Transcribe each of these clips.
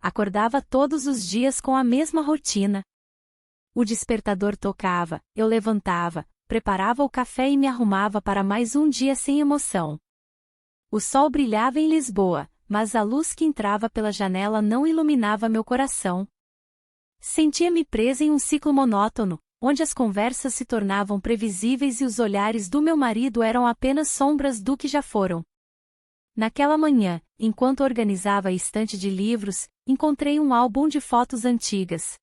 Acordava todos os dias com a mesma rotina. O despertador tocava, eu levantava, preparava o café e me arrumava para mais um dia sem emoção. O sol brilhava em Lisboa, mas a luz que entrava pela janela não iluminava meu coração. Sentia-me presa em um ciclo monótono, onde as conversas se tornavam previsíveis e os olhares do meu marido eram apenas sombras do que já foram. Naquela manhã, enquanto organizava a estante de livros, encontrei um álbum de fotos antigas.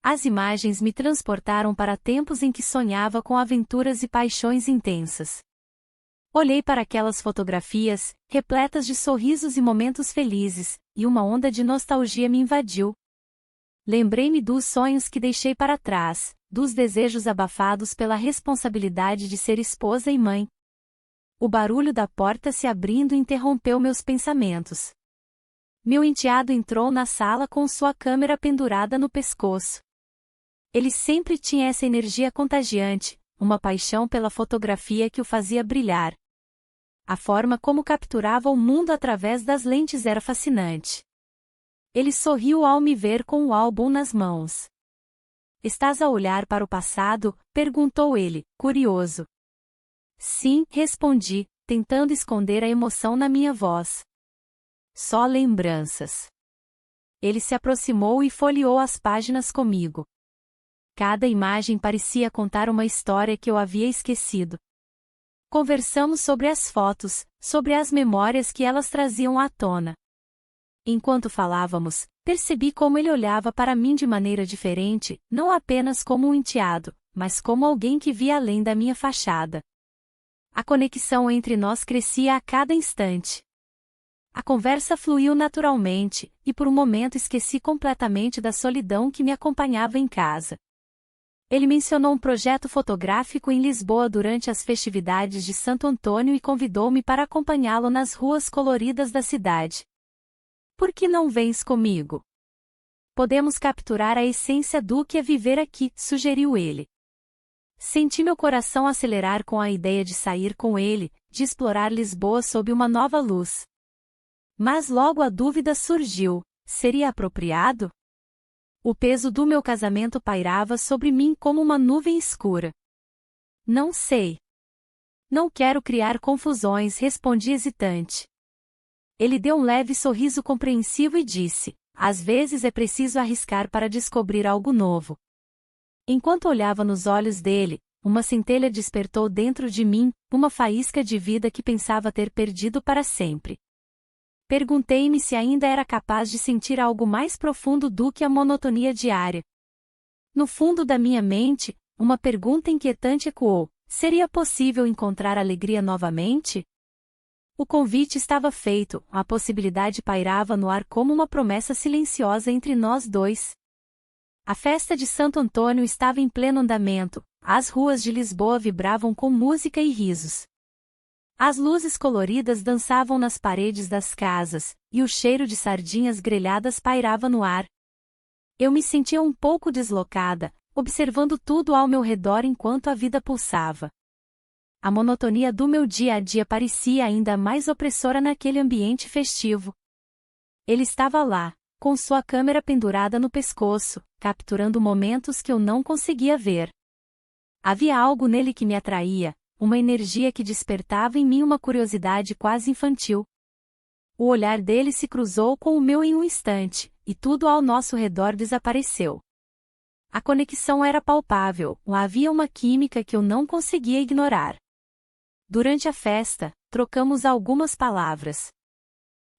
As imagens me transportaram para tempos em que sonhava com aventuras e paixões intensas. Olhei para aquelas fotografias, repletas de sorrisos e momentos felizes, e uma onda de nostalgia me invadiu. Lembrei-me dos sonhos que deixei para trás, dos desejos abafados pela responsabilidade de ser esposa e mãe. O barulho da porta se abrindo interrompeu meus pensamentos. Meu enteado entrou na sala com sua câmera pendurada no pescoço. Ele sempre tinha essa energia contagiante, uma paixão pela fotografia que o fazia brilhar. A forma como capturava o mundo através das lentes era fascinante. Ele sorriu ao me ver com o álbum nas mãos. "Estás a olhar para o passado?", perguntou ele, curioso. "Sim", respondi, tentando esconder a emoção na minha voz. "Só lembranças." Ele se aproximou e folheou as páginas comigo. Cada imagem parecia contar uma história que eu havia esquecido. Conversamos sobre as fotos, sobre as memórias que elas traziam à tona. Enquanto falávamos, percebi como ele olhava para mim de maneira diferente, não apenas como um enteado, mas como alguém que via além da minha fachada. A conexão entre nós crescia a cada instante. A conversa fluiu naturalmente, e por um momento esqueci completamente da solidão que me acompanhava em casa. Ele mencionou um projeto fotográfico em Lisboa durante as festividades de Santo Antônio e convidou-me para acompanhá-lo nas ruas coloridas da cidade. "Por que não vens comigo? Podemos capturar a essência do que é viver aqui", sugeriu ele. Senti meu coração acelerar com a ideia de sair com ele, de explorar Lisboa sob uma nova luz. Mas logo a dúvida surgiu: seria apropriado? O peso do meu casamento pairava sobre mim como uma nuvem escura. "Não sei. Não quero criar confusões", respondi hesitante. Ele deu um leve sorriso compreensivo e disse: "Às vezes é preciso arriscar para descobrir algo novo." Enquanto olhava nos olhos dele, uma centelha despertou dentro de mim, uma faísca de vida que pensava ter perdido para sempre. Perguntei-me se ainda era capaz de sentir algo mais profundo do que a monotonia diária. No fundo da minha mente, uma pergunta inquietante ecoou: seria possível encontrar alegria novamente? O convite estava feito, a possibilidade pairava no ar como uma promessa silenciosa entre nós dois. A festa de Santo Antônio estava em pleno andamento, as ruas de Lisboa vibravam com música e risos. As luzes coloridas dançavam nas paredes das casas, e o cheiro de sardinhas grelhadas pairava no ar. Eu me sentia um pouco deslocada, observando tudo ao meu redor enquanto a vida pulsava. A monotonia do meu dia a dia parecia ainda mais opressora naquele ambiente festivo. Ele estava lá, com sua câmera pendurada no pescoço, capturando momentos que eu não conseguia ver. Havia algo nele que me atraía, uma energia que despertava em mim uma curiosidade quase infantil. O olhar dele se cruzou com o meu em um instante, e tudo ao nosso redor desapareceu. A conexão era palpável, havia uma química que eu não conseguia ignorar. Durante a festa, trocamos algumas palavras.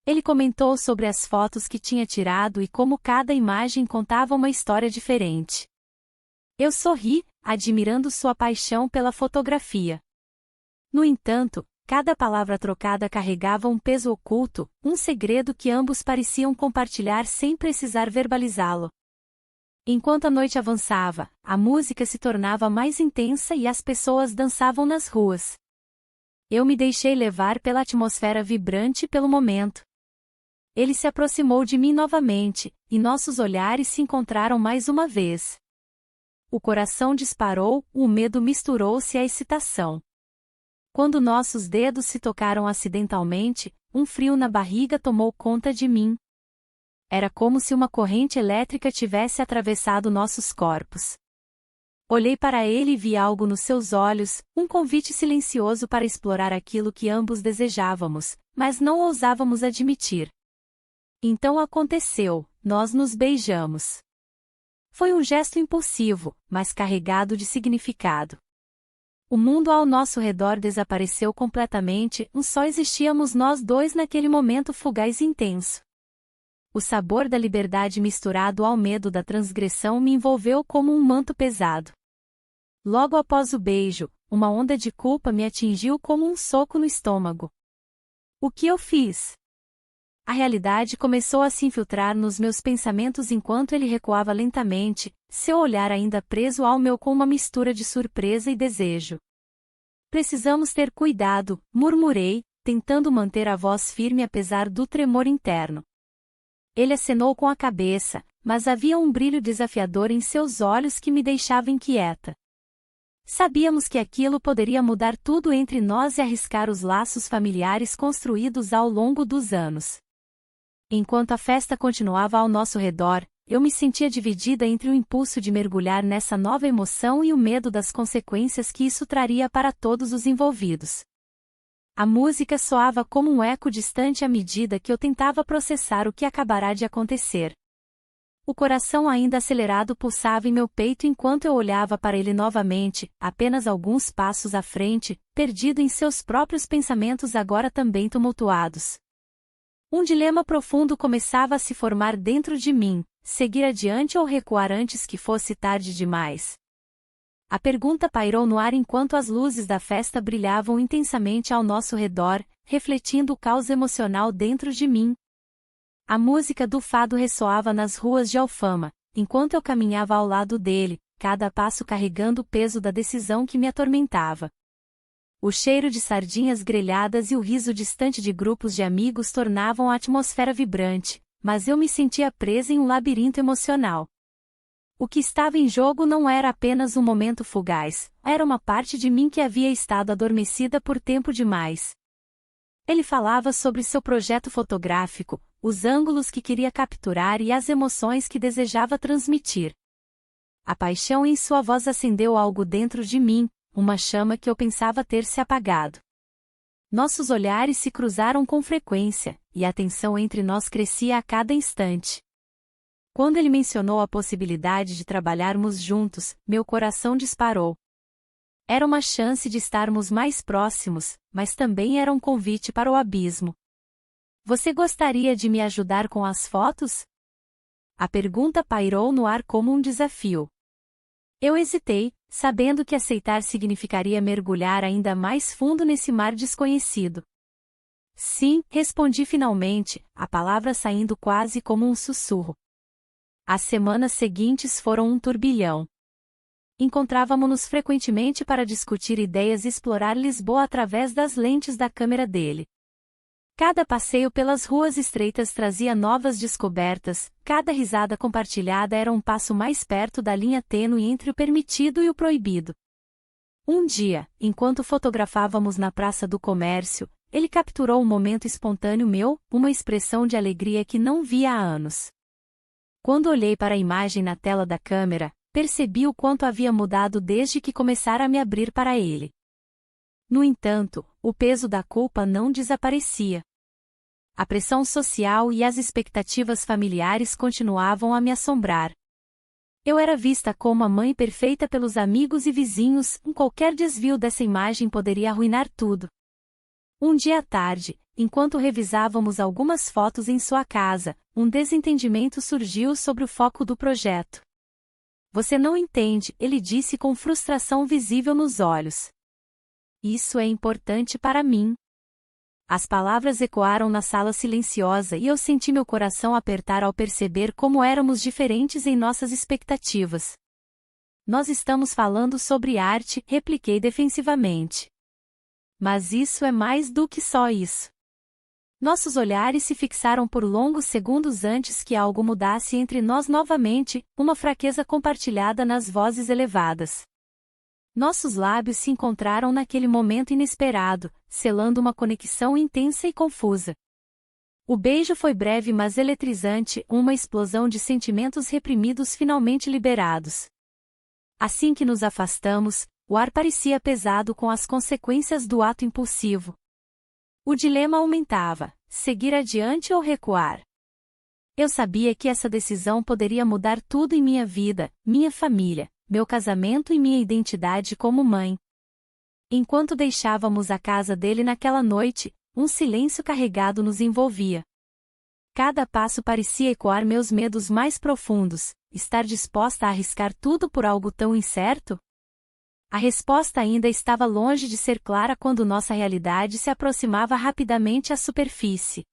Ele comentou sobre as fotos que tinha tirado e como cada imagem contava uma história diferente. Eu sorri, admirando sua paixão pela fotografia. No entanto, cada palavra trocada carregava um peso oculto, um segredo que ambos pareciam compartilhar sem precisar verbalizá-lo. Enquanto a noite avançava, a música se tornava mais intensa e as pessoas dançavam nas ruas. Eu me deixei levar pela atmosfera vibrante pelo momento. Ele se aproximou de mim novamente, e nossos olhares se encontraram mais uma vez. O coração disparou, o medo misturou-se à excitação. Quando nossos dedos se tocaram acidentalmente, um frio na barriga tomou conta de mim. Era como se uma corrente elétrica tivesse atravessado nossos corpos. Olhei para ele e vi algo nos seus olhos, um convite silencioso para explorar aquilo que ambos desejávamos, mas não ousávamos admitir. Então aconteceu, nós nos beijamos. Foi um gesto impulsivo, mas carregado de significado. O mundo ao nosso redor desapareceu completamente, só existíamos nós dois naquele momento fugaz e intenso. O sabor da liberdade misturado ao medo da transgressão me envolveu como um manto pesado. Logo após o beijo, uma onda de culpa me atingiu como um soco no estômago. O que eu fiz? A realidade começou a se infiltrar nos meus pensamentos enquanto ele recuava lentamente, seu olhar ainda preso ao meu com uma mistura de surpresa e desejo. Precisamos ter cuidado, murmurei, tentando manter a voz firme apesar do tremor interno. Ele acenou com a cabeça, mas havia um brilho desafiador em seus olhos que me deixava inquieta. Sabíamos que aquilo poderia mudar tudo entre nós e arriscar os laços familiares construídos ao longo dos anos. Enquanto a festa continuava ao nosso redor, eu me sentia dividida entre o impulso de mergulhar nessa nova emoção e o medo das consequências que isso traria para todos os envolvidos. A música soava como um eco distante à medida que eu tentava processar o que acabará de acontecer. O coração ainda acelerado pulsava em meu peito enquanto eu olhava para ele novamente, apenas alguns passos à frente, perdido em seus próprios pensamentos agora também tumultuados. Um dilema profundo começava a se formar dentro de mim: seguir adiante ou recuar antes que fosse tarde demais. A pergunta pairou no ar enquanto as luzes da festa brilhavam intensamente ao nosso redor, refletindo o caos emocional dentro de mim. A música do fado ressoava nas ruas de Alfama, enquanto eu caminhava ao lado dele, cada passo carregando o peso da decisão que me atormentava. O cheiro de sardinhas grelhadas e o riso distante de grupos de amigos tornavam a atmosfera vibrante, mas eu me sentia presa em um labirinto emocional. O que estava em jogo não era apenas um momento fugaz, era uma parte de mim que havia estado adormecida por tempo demais. Ele falava sobre seu projeto fotográfico, os ângulos que queria capturar e as emoções que desejava transmitir. A paixão em sua voz acendeu algo dentro de mim, uma chama que eu pensava ter se apagado. Nossos olhares se cruzaram com frequência, e a tensão entre nós crescia a cada instante. Quando ele mencionou a possibilidade de trabalharmos juntos, meu coração disparou. Era uma chance de estarmos mais próximos, mas também era um convite para o abismo. Você gostaria de me ajudar com as fotos? A pergunta pairou no ar como um desafio. Eu hesitei, sabendo que aceitar significaria mergulhar ainda mais fundo nesse mar desconhecido. Sim, respondi finalmente, a palavra saindo quase como um sussurro. As semanas seguintes foram um turbilhão. Encontrávamos-nos frequentemente para discutir ideias e explorar Lisboa através das lentes da câmera dele. Cada passeio pelas ruas estreitas trazia novas descobertas, cada risada compartilhada era um passo mais perto da linha tênue entre o permitido e o proibido. Um dia, enquanto fotografávamos na Praça do Comércio, ele capturou um momento espontâneo meu, uma expressão de alegria que não via há anos. Quando olhei para a imagem na tela da câmera, percebi o quanto havia mudado desde que começara a me abrir para ele. No entanto, o peso da culpa não desaparecia. A pressão social e as expectativas familiares continuavam a me assombrar. Eu era vista como a mãe perfeita pelos amigos e vizinhos, qualquer desvio dessa imagem poderia arruinar tudo. Um dia à tarde, enquanto revisávamos algumas fotos em sua casa, um desentendimento surgiu sobre o foco do projeto. Você não entende, ele disse com frustração visível nos olhos. Isso é importante para mim. As palavras ecoaram na sala silenciosa e eu senti meu coração apertar ao perceber como éramos diferentes em nossas expectativas. Nós estamos falando sobre arte, repliquei defensivamente. Mas isso é mais do que só isso. Nossos olhares se fixaram por longos segundos antes que algo mudasse entre nós novamente, uma fraqueza compartilhada nas vozes elevadas. Nossos lábios se encontraram naquele momento inesperado, selando uma conexão intensa e confusa. O beijo foi breve mas eletrizante, uma explosão de sentimentos reprimidos finalmente liberados. Assim que nos afastamos, o ar parecia pesado com as consequências do ato impulsivo. O dilema aumentava: seguir adiante ou recuar? Eu sabia que essa decisão poderia mudar tudo em minha vida, minha família, meu casamento e minha identidade como mãe. Enquanto deixávamos a casa dele naquela noite, um silêncio carregado nos envolvia. Cada passo parecia ecoar meus medos mais profundos: estar disposta a arriscar tudo por algo tão incerto? A resposta ainda estava longe de ser clara quando nossa realidade se aproximava rapidamente à superfície.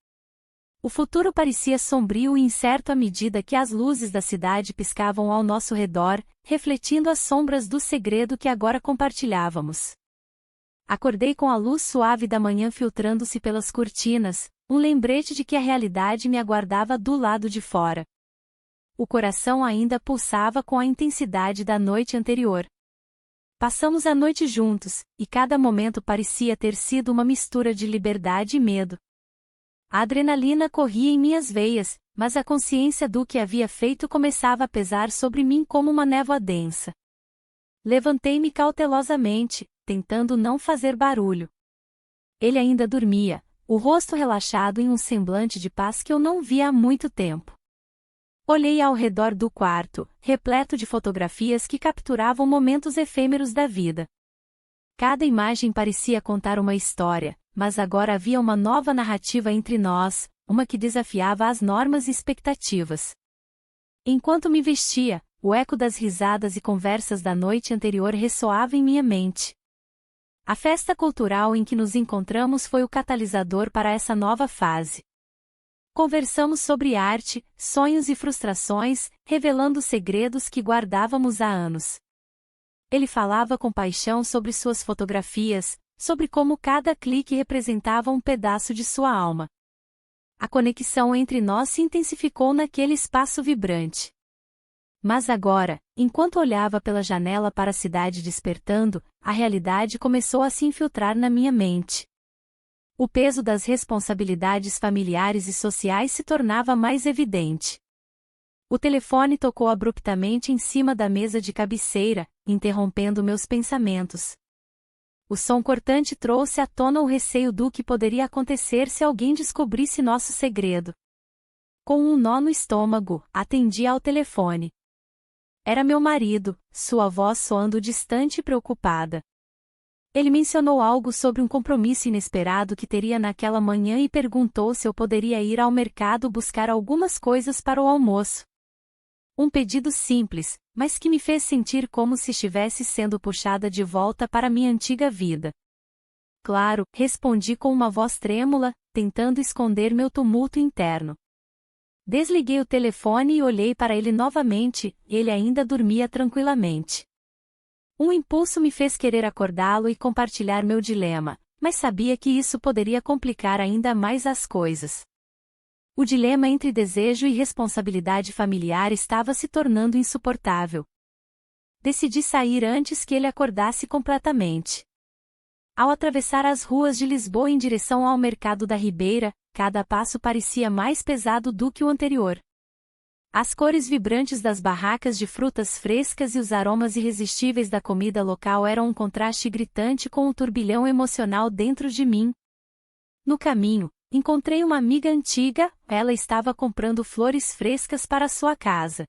O futuro parecia sombrio e incerto à medida que as luzes da cidade piscavam ao nosso redor, refletindo as sombras do segredo que agora compartilhávamos. Acordei com a luz suave da manhã filtrando-se pelas cortinas, um lembrete de que a realidade me aguardava do lado de fora. O coração ainda pulsava com a intensidade da noite anterior. Passamos a noite juntos, e cada momento parecia ter sido uma mistura de liberdade e medo. A adrenalina corria em minhas veias, mas a consciência do que havia feito começava a pesar sobre mim como uma névoa densa. Levantei-me cautelosamente, tentando não fazer barulho. Ele ainda dormia, o rosto relaxado em um semblante de paz que eu não via há muito tempo. Olhei ao redor do quarto, repleto de fotografias que capturavam momentos efêmeros da vida. Cada imagem parecia contar uma história, mas agora havia uma nova narrativa entre nós, uma que desafiava as normas e expectativas. Enquanto me vestia, o eco das risadas e conversas da noite anterior ressoava em minha mente. A festa cultural em que nos encontramos foi o catalisador para essa nova fase. Conversamos sobre arte, sonhos e frustrações, revelando segredos que guardávamos há anos. Ele falava com paixão sobre suas fotografias, sobre como cada clique representava um pedaço de sua alma. A conexão entre nós se intensificou naquele espaço vibrante. Mas agora, enquanto olhava pela janela para a cidade despertando, a realidade começou a se infiltrar na minha mente. O peso das responsabilidades familiares e sociais se tornava mais evidente. O telefone tocou abruptamente em cima da mesa de cabeceira, interrompendo meus pensamentos. O som cortante trouxe à tona o receio do que poderia acontecer se alguém descobrisse nosso segredo. Com um nó no estômago, atendi ao telefone. Era meu marido, sua voz soando distante e preocupada. Ele mencionou algo sobre um compromisso inesperado que teria naquela manhã e perguntou se eu poderia ir ao mercado buscar algumas coisas para o almoço. Um pedido simples, mas que me fez sentir como se estivesse sendo puxada de volta para minha antiga vida. Claro, respondi com uma voz trêmula, tentando esconder meu tumulto interno. Desliguei o telefone e olhei para ele novamente, ele ainda dormia tranquilamente. Um impulso me fez querer acordá-lo e compartilhar meu dilema, mas sabia que isso poderia complicar ainda mais as coisas. O dilema entre desejo e responsabilidade familiar estava se tornando insuportável. Decidi sair antes que ele acordasse completamente. Ao atravessar as ruas de Lisboa em direção ao mercado da Ribeira, cada passo parecia mais pesado do que o anterior. As cores vibrantes das barracas de frutas frescas e os aromas irresistíveis da comida local eram um contraste gritante com o turbilhão emocional dentro de mim. No caminho, encontrei uma amiga antiga, ela estava comprando flores frescas para sua casa.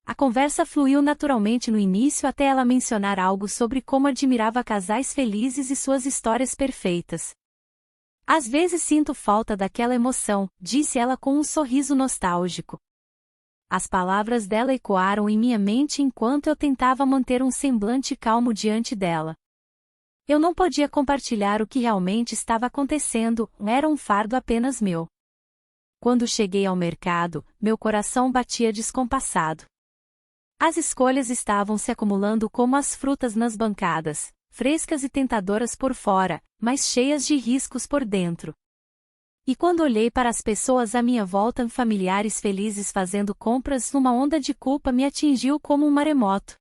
A conversa fluiu naturalmente no início até ela mencionar algo sobre como admirava casais felizes e suas histórias perfeitas. Às vezes sinto falta daquela emoção, disse ela com um sorriso nostálgico. As palavras dela ecoaram em minha mente enquanto eu tentava manter um semblante calmo diante dela. Eu não podia compartilhar o que realmente estava acontecendo, era um fardo apenas meu. Quando cheguei ao mercado, meu coração batia descompassado. As escolhas estavam se acumulando como as frutas nas bancadas, frescas e tentadoras por fora, mas cheias de riscos por dentro. E quando olhei para as pessoas à minha volta, familiares felizes fazendo compras, uma onda de culpa me atingiu como um maremoto.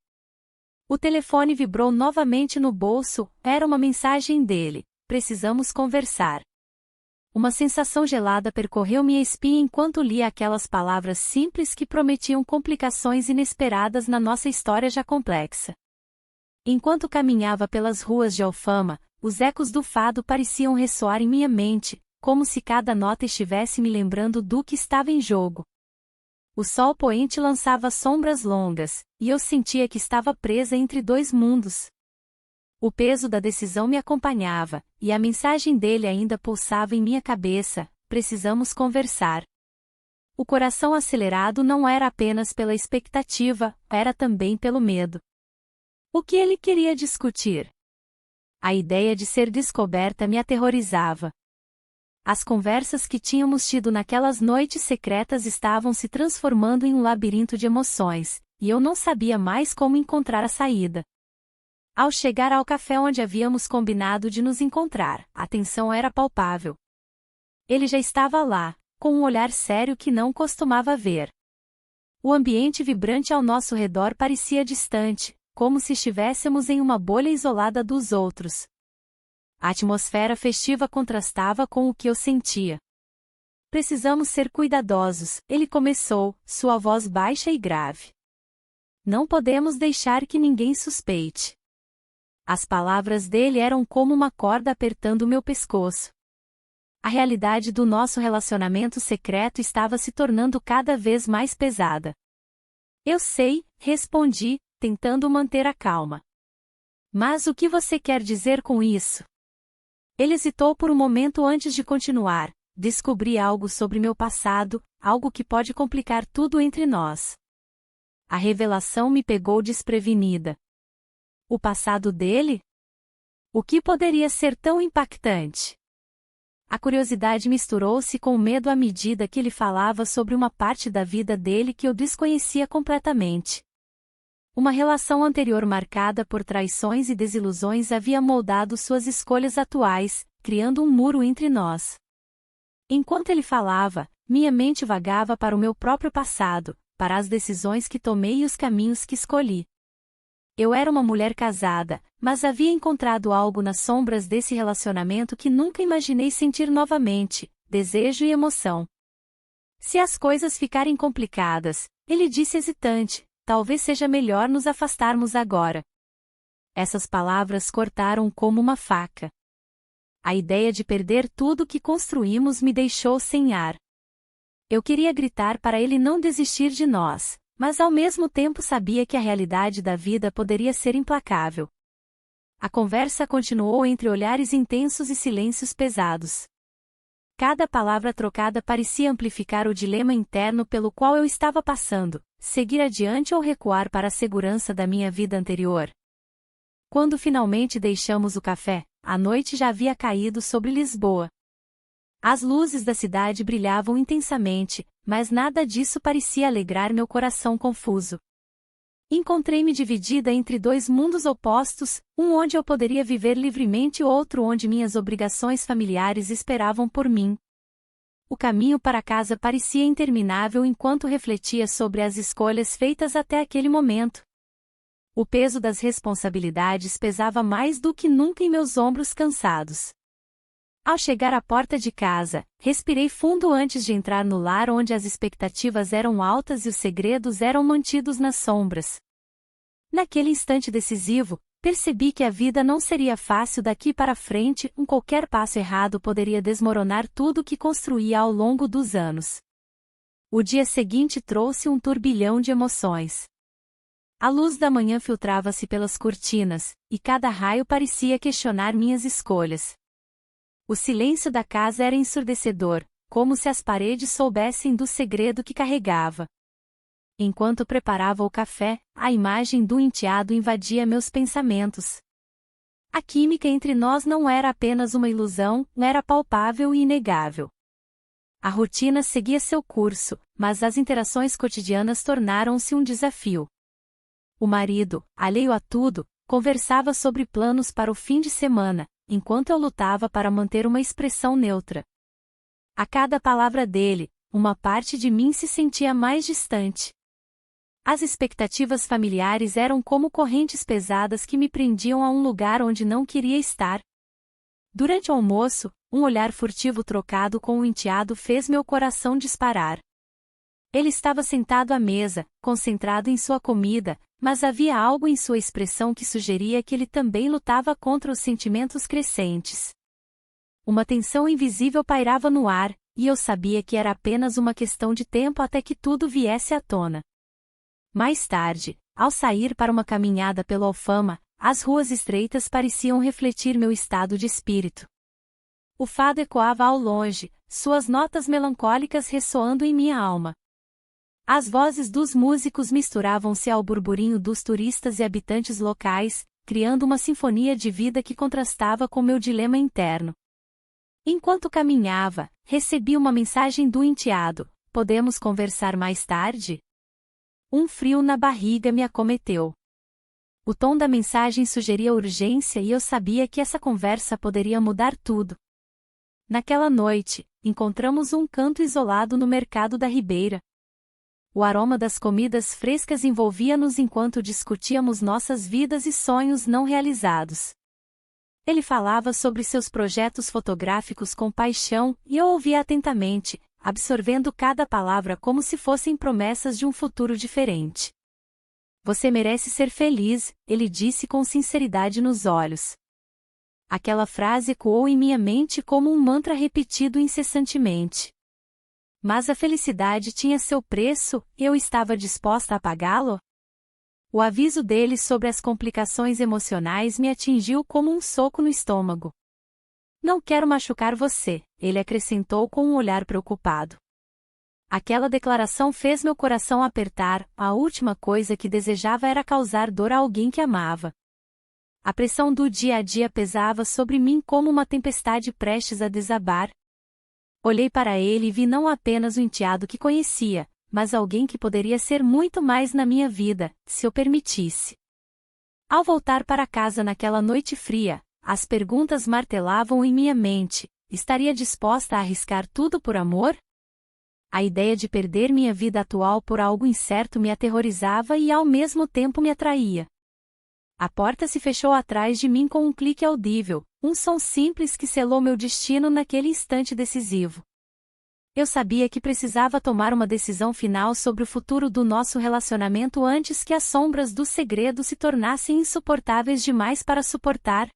O telefone vibrou novamente no bolso, era uma mensagem dele: precisamos conversar. Uma sensação gelada percorreu minha espinha enquanto lia aquelas palavras simples que prometiam complicações inesperadas na nossa história já complexa. Enquanto caminhava pelas ruas de Alfama, os ecos do fado pareciam ressoar em minha mente, como se cada nota estivesse me lembrando do que estava em jogo. O sol poente lançava sombras longas, e eu sentia que estava presa entre dois mundos. O peso da decisão me acompanhava, e a mensagem dele ainda pulsava em minha cabeça: precisamos conversar. O coração acelerado não era apenas pela expectativa, era também pelo medo. O que ele queria discutir? A ideia de ser descoberta me aterrorizava. As conversas que tínhamos tido naquelas noites secretas estavam se transformando em um labirinto de emoções, e eu não sabia mais como encontrar a saída. Ao chegar ao café onde havíamos combinado de nos encontrar, a tensão era palpável. Ele já estava lá, com um olhar sério que não costumava ver. O ambiente vibrante ao nosso redor parecia distante, como se estivéssemos em uma bolha isolada dos outros. A atmosfera festiva contrastava com o que eu sentia. Precisamos ser cuidadosos, ele começou, sua voz baixa e grave. Não podemos deixar que ninguém suspeite. As palavras dele eram como uma corda apertando meu pescoço. A realidade do nosso relacionamento secreto estava se tornando cada vez mais pesada. Eu sei, respondi, tentando manter a calma. Mas o que você quer dizer com isso? Ele hesitou por um momento antes de continuar. Descobri algo sobre meu passado, algo que pode complicar tudo entre nós. A revelação me pegou desprevenida. O passado dele? O que poderia ser tão impactante? A curiosidade misturou-se com o medo à medida que ele falava sobre uma parte da vida dele que eu desconhecia completamente. Uma relação anterior marcada por traições e desilusões havia moldado suas escolhas atuais, criando um muro entre nós. Enquanto ele falava, minha mente vagava para o meu próprio passado, para as decisões que tomei e os caminhos que escolhi. Eu era uma mulher casada, mas havia encontrado algo nas sombras desse relacionamento que nunca imaginei sentir novamente: desejo e emoção. Se as coisas ficarem complicadas, ele disse hesitante, talvez seja melhor nos afastarmos agora. Essas palavras cortaram como uma faca. A ideia de perder tudo que construímos me deixou sem ar. Eu queria gritar para ele não desistir de nós, mas ao mesmo tempo sabia que a realidade da vida poderia ser implacável. A conversa continuou entre olhares intensos e silêncios pesados. Cada palavra trocada parecia amplificar o dilema interno pelo qual eu estava passando: seguir adiante ou recuar para a segurança da minha vida anterior. Quando finalmente deixamos o café, a noite já havia caído sobre Lisboa. As luzes da cidade brilhavam intensamente, mas nada disso parecia alegrar meu coração confuso. Encontrei-me dividida entre dois mundos opostos, um onde eu poderia viver livremente e outro onde minhas obrigações familiares esperavam por mim. O caminho para casa parecia interminável enquanto refletia sobre as escolhas feitas até aquele momento. O peso das responsabilidades pesava mais do que nunca em meus ombros cansados. Ao chegar à porta de casa, respirei fundo antes de entrar no lar onde as expectativas eram altas e os segredos eram mantidos nas sombras. Naquele instante decisivo, percebi que a vida não seria fácil daqui para frente, qualquer passo errado poderia desmoronar tudo o que construía ao longo dos anos. O dia seguinte trouxe um turbilhão de emoções. A luz da manhã filtrava-se pelas cortinas, e cada raio parecia questionar minhas escolhas. O silêncio da casa era ensurdecedor, como se as paredes soubessem do segredo que carregava. Enquanto preparava o café, a imagem do enteado invadia meus pensamentos. A química entre nós não era apenas uma ilusão, era palpável e inegável. A rotina seguia seu curso, mas as interações cotidianas tornaram-se um desafio. O marido, alheio a tudo, conversava sobre planos para o fim de semana, enquanto eu lutava para manter uma expressão neutra. A cada palavra dele, uma parte de mim se sentia mais distante. As expectativas familiares eram como correntes pesadas que me prendiam a um lugar onde não queria estar. Durante o almoço, um olhar furtivo trocado com o enteado fez meu coração disparar. Ele estava sentado à mesa, concentrado em sua comida, mas havia algo em sua expressão que sugeria que ele também lutava contra os sentimentos crescentes. Uma tensão invisível pairava no ar, e eu sabia que era apenas uma questão de tempo até que tudo viesse à tona. Mais tarde, ao sair para uma caminhada pelo Alfama, as ruas estreitas pareciam refletir meu estado de espírito. O fado ecoava ao longe, suas notas melancólicas ressoando em minha alma. As vozes dos músicos misturavam-se ao burburinho dos turistas e habitantes locais, criando uma sinfonia de vida que contrastava com meu dilema interno. Enquanto caminhava, recebi uma mensagem do enteado: "Podemos conversar mais tarde?" Um frio na barriga me acometeu. O tom da mensagem sugeria urgência e eu sabia que essa conversa poderia mudar tudo. Naquela noite, encontramos um canto isolado no mercado da Ribeira. O aroma das comidas frescas envolvia-nos enquanto discutíamos nossas vidas e sonhos não realizados. Ele falava sobre seus projetos fotográficos com paixão e eu ouvia atentamente, absorvendo cada palavra como se fossem promessas de um futuro diferente. "Você merece ser feliz", ele disse com sinceridade nos olhos. Aquela frase ecoou em minha mente como um mantra repetido incessantemente. Mas a felicidade tinha seu preço, e eu estava disposta a pagá-lo? O aviso dele sobre as complicações emocionais me atingiu como um soco no estômago. "Não quero machucar você", ele acrescentou com um olhar preocupado. Aquela declaração fez meu coração apertar, a última coisa que desejava era causar dor a alguém que amava. A pressão do dia a dia pesava sobre mim como uma tempestade prestes a desabar. Olhei para ele e vi não apenas o enteado que conhecia, mas alguém que poderia ser muito mais na minha vida, se eu permitisse. Ao voltar para casa naquela noite fria, as perguntas martelavam em minha mente: estaria disposta a arriscar tudo por amor? A ideia de perder minha vida atual por algo incerto me aterrorizava e ao mesmo tempo me atraía. A porta se fechou atrás de mim com um clique audível, um som simples que selou meu destino naquele instante decisivo. Eu sabia que precisava tomar uma decisão final sobre o futuro do nosso relacionamento antes que as sombras do segredo se tornassem insuportáveis demais para suportar.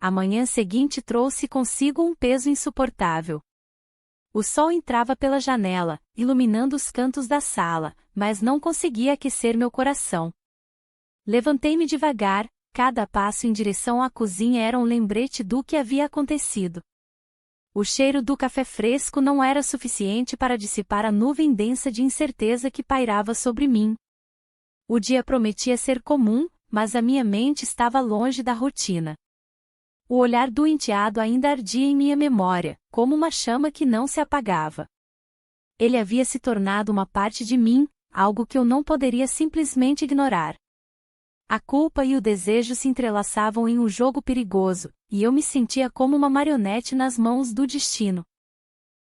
A manhã seguinte trouxe consigo um peso insuportável. O sol entrava pela janela, iluminando os cantos da sala, mas não conseguia aquecer meu coração. Levantei-me devagar, cada passo em direção à cozinha era um lembrete do que havia acontecido. O cheiro do café fresco não era suficiente para dissipar a nuvem densa de incerteza que pairava sobre mim. O dia prometia ser comum, mas a minha mente estava longe da rotina. O olhar do enteado ainda ardia em minha memória, como uma chama que não se apagava. Ele havia se tornado uma parte de mim, algo que eu não poderia simplesmente ignorar. A culpa e o desejo se entrelaçavam em um jogo perigoso, e eu me sentia como uma marionete nas mãos do destino.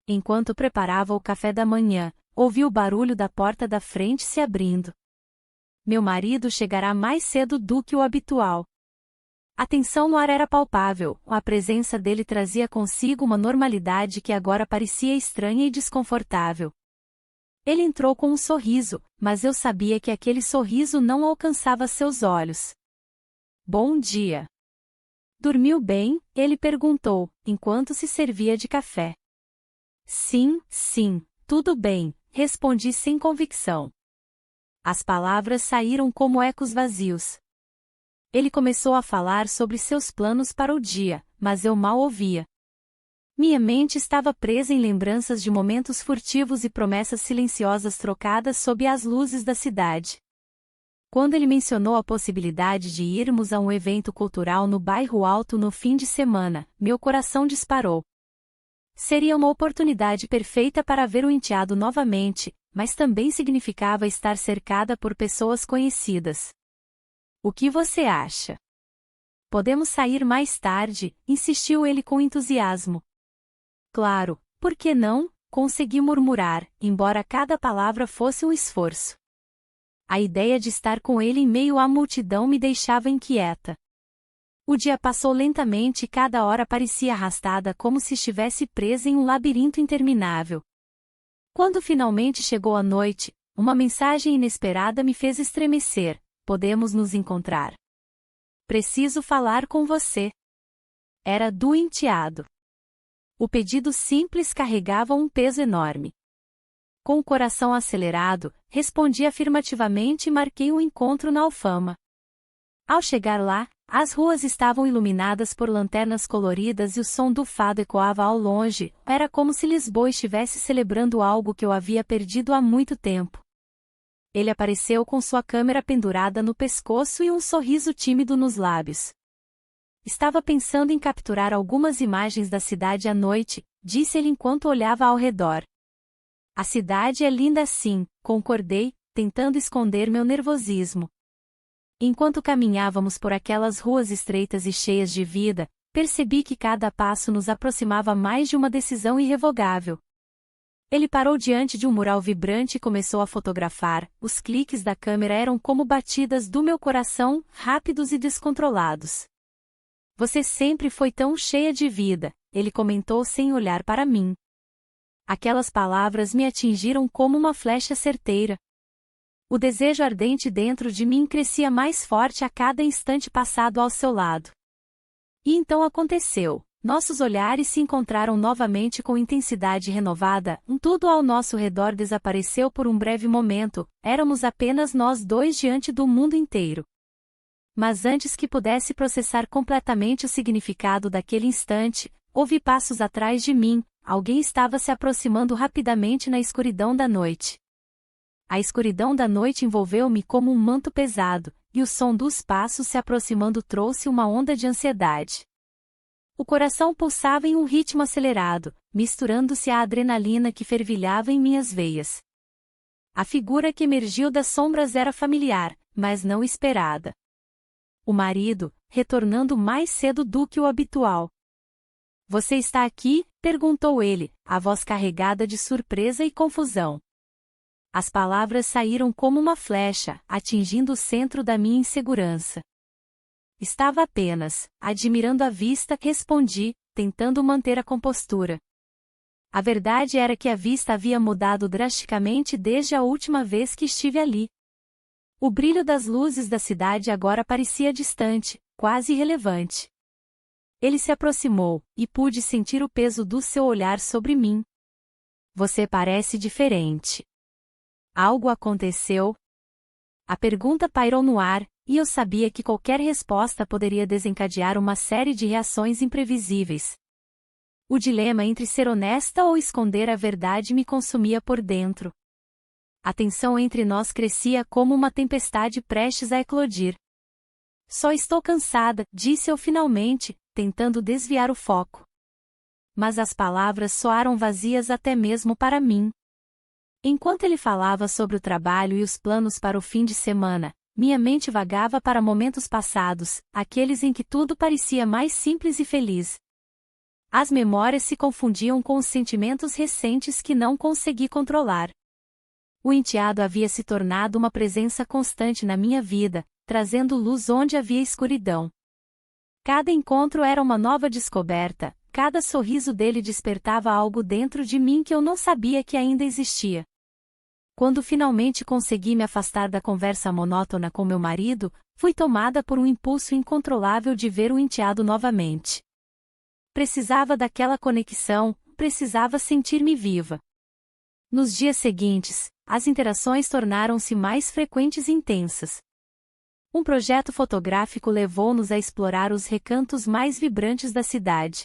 Enquanto preparava o café da manhã, ouvi o barulho da porta da frente se abrindo. Meu marido chegará mais cedo do que o habitual. A tensão no ar era palpável, a presença dele trazia consigo uma normalidade que agora parecia estranha e desconfortável. Ele entrou com um sorriso, mas eu sabia que aquele sorriso não alcançava seus olhos. "Bom dia. Dormiu bem?", ele perguntou, enquanto se servia de café. Sim, tudo bem", respondi sem convicção. As palavras saíram como ecos vazios. Ele começou a falar sobre seus planos para o dia, mas eu mal ouvia. Minha mente estava presa em lembranças de momentos furtivos e promessas silenciosas trocadas sob as luzes da cidade. Quando ele mencionou a possibilidade de irmos a um evento cultural no bairro Alto no fim de semana, meu coração disparou. Seria uma oportunidade perfeita para ver o enteado novamente, mas também significava estar cercada por pessoas conhecidas. "O que você acha? Podemos sair mais tarde", insistiu ele com entusiasmo. "Claro, por que não?", consegui murmurar, embora cada palavra fosse um esforço. A ideia de estar com ele em meio à multidão me deixava inquieta. O dia passou lentamente e cada hora parecia arrastada como se estivesse presa em um labirinto interminável. Quando finalmente chegou a noite, uma mensagem inesperada me fez estremecer: podemos nos encontrar. Preciso falar com você. Era do enteado. O pedido simples carregava um peso enorme. Com o coração acelerado, respondi afirmativamente e marquei o encontro na Alfama. Ao chegar lá, as ruas estavam iluminadas por lanternas coloridas e o som do fado ecoava ao longe. Era como se Lisboa estivesse celebrando algo que eu havia perdido há muito tempo. Ele apareceu com sua câmera pendurada no pescoço e um sorriso tímido nos lábios. Estava pensando em capturar algumas imagens da cidade à noite, disse ele enquanto olhava ao redor. A cidade é linda sim, concordei, tentando esconder meu nervosismo. Enquanto caminhávamos por aquelas ruas estreitas e cheias de vida, percebi que cada passo nos aproximava mais de uma decisão irrevogável. Ele parou diante de um mural vibrante e começou a fotografar. Os cliques da câmera eram como batidas do meu coração, rápidos e descontrolados. Você sempre foi tão cheia de vida, ele comentou sem olhar para mim. Aquelas palavras me atingiram como uma flecha certeira. O desejo ardente dentro de mim crescia mais forte a cada instante passado ao seu lado. E então aconteceu. Nossos olhares se encontraram novamente com intensidade renovada, tudo ao nosso redor desapareceu por um breve momento, éramos apenas nós dois diante do mundo inteiro. Mas antes que pudesse processar completamente o significado daquele instante, ouvi passos atrás de mim, alguém estava se aproximando rapidamente na escuridão da noite. A escuridão da noite envolveu-me como um manto pesado, e o som dos passos se aproximando trouxe uma onda de ansiedade. O coração pulsava em um ritmo acelerado, misturando-se à adrenalina que fervilhava em minhas veias. A figura que emergiu das sombras era familiar, mas não esperada. O marido, retornando mais cedo do que o habitual. Você está aqui? Perguntou ele, a voz carregada de surpresa e confusão. As palavras saíram como uma flecha, atingindo o centro da minha insegurança. Estava apenas, admirando a vista, respondi, tentando manter a compostura. A verdade era que a vista havia mudado drasticamente desde a última vez que estive ali. O brilho das luzes da cidade agora parecia distante, quase irrelevante. Ele se aproximou, e pude sentir o peso do seu olhar sobre mim. Você parece diferente. Algo aconteceu? A pergunta pairou no ar, e eu sabia que qualquer resposta poderia desencadear uma série de reações imprevisíveis. O dilema entre ser honesta ou esconder a verdade me consumia por dentro. A tensão entre nós crescia como uma tempestade prestes a eclodir. Só estou cansada, disse eu finalmente, tentando desviar o foco. Mas as palavras soaram vazias até mesmo para mim. Enquanto ele falava sobre o trabalho e os planos para o fim de semana, minha mente vagava para momentos passados, aqueles em que tudo parecia mais simples e feliz. As memórias se confundiam com os sentimentos recentes que não consegui controlar. O enteado havia se tornado uma presença constante na minha vida, trazendo luz onde havia escuridão. Cada encontro era uma nova descoberta, cada sorriso dele despertava algo dentro de mim que eu não sabia que ainda existia. Quando finalmente consegui me afastar da conversa monótona com meu marido, fui tomada por um impulso incontrolável de ver o enteado novamente. Precisava daquela conexão, precisava sentir-me viva. Nos dias seguintes, as interações tornaram-se mais frequentes e intensas. Um projeto fotográfico levou-nos a explorar os recantos mais vibrantes da cidade.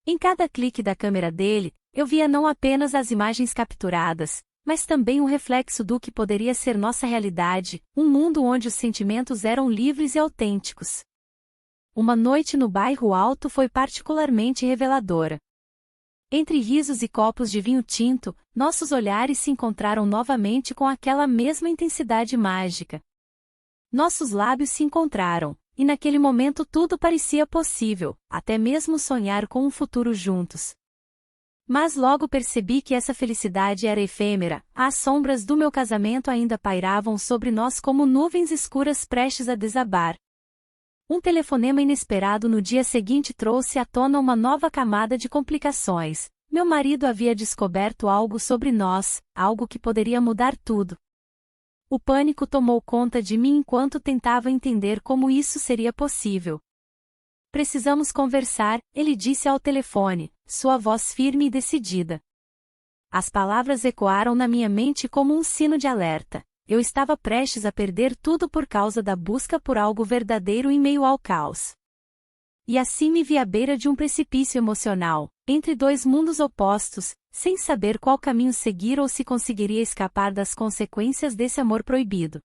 Em cada clique da câmera dele, eu via não apenas as imagens capturadas, mas também um reflexo do que poderia ser nossa realidade, um mundo onde os sentimentos eram livres e autênticos. Uma noite no bairro Alto foi particularmente reveladora. Entre risos e copos de vinho tinto, nossos olhares se encontraram novamente com aquela mesma intensidade mágica. Nossos lábios se encontraram, e naquele momento tudo parecia possível, até mesmo sonhar com um futuro juntos. Mas logo percebi que essa felicidade era efêmera, as sombras do meu casamento ainda pairavam sobre nós como nuvens escuras prestes a desabar. Um telefonema inesperado no dia seguinte trouxe à tona uma nova camada de complicações. Meu marido havia descoberto algo sobre nós, algo que poderia mudar tudo. O pânico tomou conta de mim enquanto tentava entender como isso seria possível. Precisamos conversar, ele disse ao telefone, sua voz firme e decidida. As palavras ecoaram na minha mente como um sino de alerta. Eu estava prestes a perder tudo por causa da busca por algo verdadeiro em meio ao caos. E assim me vi à beira de um precipício emocional, entre dois mundos opostos, sem saber qual caminho seguir ou se conseguiria escapar das consequências desse amor proibido.